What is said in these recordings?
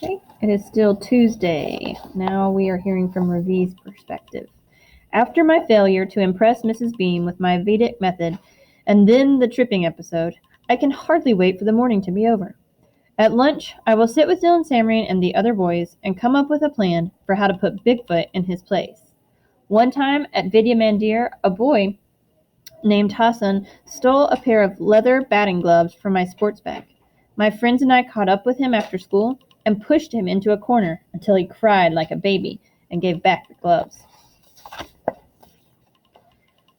Okay, it is still Tuesday. Now we are hearing from Ravi's perspective. After my failure to impress Mrs. Beam with my Vedic method, and then the tripping episode, I can hardly wait for the morning to be over. At lunch, I will sit with Dylan Samrian and the other boys and come up with a plan for how to put Bigfoot in his place. One time at Vidya Mandir, a boy named Hassan stole a pair of leather batting gloves from my sports bag. My friends and I caught up with him after school and pushed him into a corner until he cried like a baby and gave back the gloves.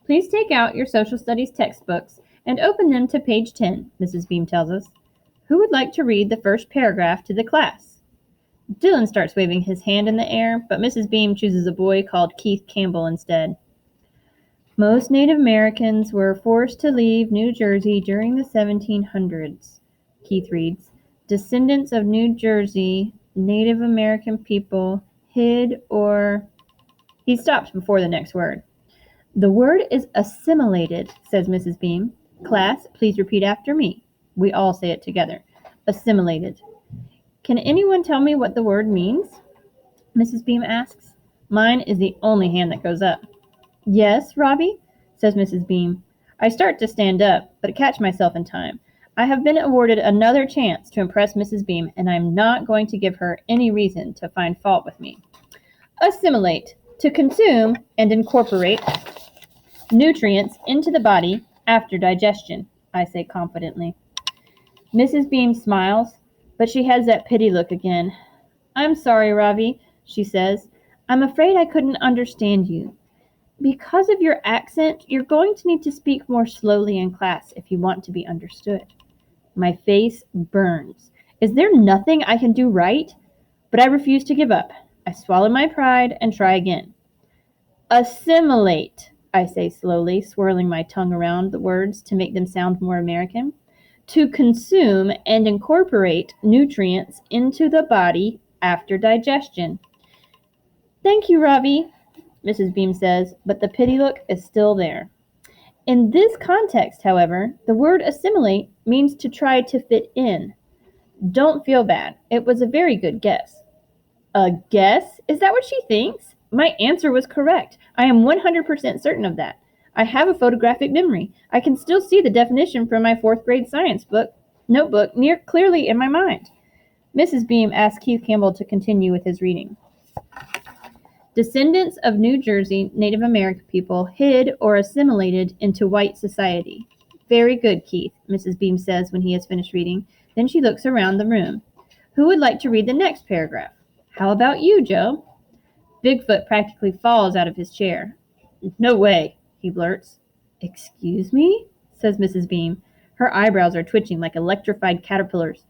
Please take out your social studies textbooks and open them to page 10, Mrs. Beam tells us. Who would like to read the first paragraph to the class? Dylan starts waving his hand in the air, but Mrs. Beam chooses a boy called Keith Campbell instead. Most Native Americans were forced to leave New Jersey during the 1700s, Keith reads. Descendants of New Jersey Native American people hid or... He stops before the next word. The word is assimilated, says Mrs. Beam. Class, please repeat after me. We all say it together. Assimilated. Can anyone tell me what the word means? Mrs. Beam asks. Mine is the only hand that goes up. Yes, Robbie, says Mrs. Beam. I start to stand up, but catch myself in time. I have been awarded another chance to impress Mrs. Beam, and I'm not going to give her any reason to find fault with me. Assimilate, to consume and incorporate nutrients into the body after digestion, I say confidently. Mrs. Beam smiles, but she has that pity look again. I'm sorry, Ravi, she says. I'm afraid I couldn't understand you. Because of your accent, you're going to need to speak more slowly in class if you want to be understood. My face burns. Is there nothing I can do right? But I refuse to give up. I swallow my pride and try again. Assimilate, I say slowly, swirling my tongue around the words to make them sound more American. To consume and incorporate nutrients into the body after digestion. Thank you, Ravi, Mrs. Beam says, but the pity look is still there. In this context, however, the word assimilate means to try to fit in. Don't feel bad. It was a very good guess. A guess? Is that what she thinks? My answer was correct. I am 100% certain of that. I have a photographic memory. I can still see the definition from my 4th grade science notebook clearly in my mind. Mrs. Beam asked Keith Campbell to continue with his reading. Descendants of New Jersey Native American people hid or assimilated into white society. Very good, Keith, Mrs. Beam says when he has finished reading. Then she looks around the room. Who would like to read the next paragraph? How about you, Joe? Bigfoot practically falls out of his chair. No way, he blurts. Excuse me? Says Mrs. Beam. Her eyebrows are twitching like electrified caterpillars.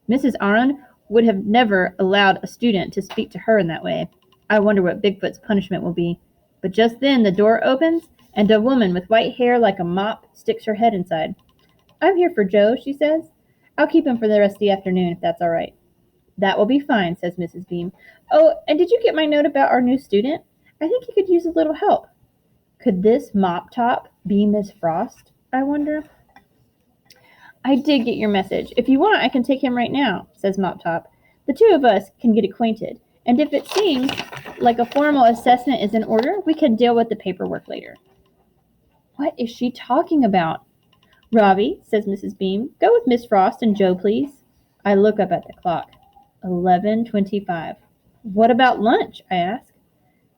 Mrs. Aron would have never allowed a student to speak to her in that way. I wonder what Bigfoot's punishment will be. But just then the door opens, and a woman with white hair like a mop sticks her head inside. I'm here for Joe, she says. I'll keep him for the rest of the afternoon, if that's all right. That will be fine, says Mrs. Beam. Oh, and did you get my note about our new student? I think he could use a little help. Could this mop top be Miss Frost, I wonder? I did get your message. If you want, I can take him right now, says Mop Top. The two of us can get acquainted. And if it seems like a formal assessment is in order, we can deal with the paperwork later. What is she talking about? Robbie, says Mrs. Beam, go with Miss Frost and Joe, please. I look up at the clock. 11:25. What about lunch? I ask.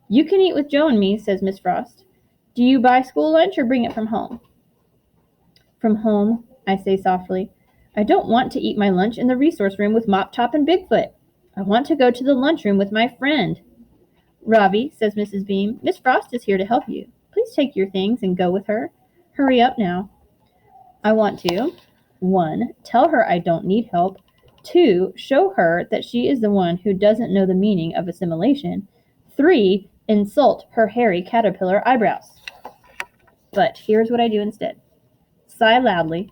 You can eat with Joe and me, says Miss Frost. Do you buy school lunch or bring it from home? From home, I say softly. I don't want to eat my lunch in the resource room with Mop Top and Bigfoot. I want to go to the lunchroom with my friend. Robbie, says Mrs. Beam, Miss Frost is here to help you. Please take your things and go with her. Hurry up now. I want to 1. Tell her I don't need help. 2. Show her that she is the one who doesn't know the meaning of assimilation. 3. Insult her hairy caterpillar eyebrows. But here's what I do instead. Sigh loudly,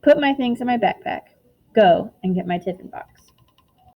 put my things in my backpack, go and get my tiffin box.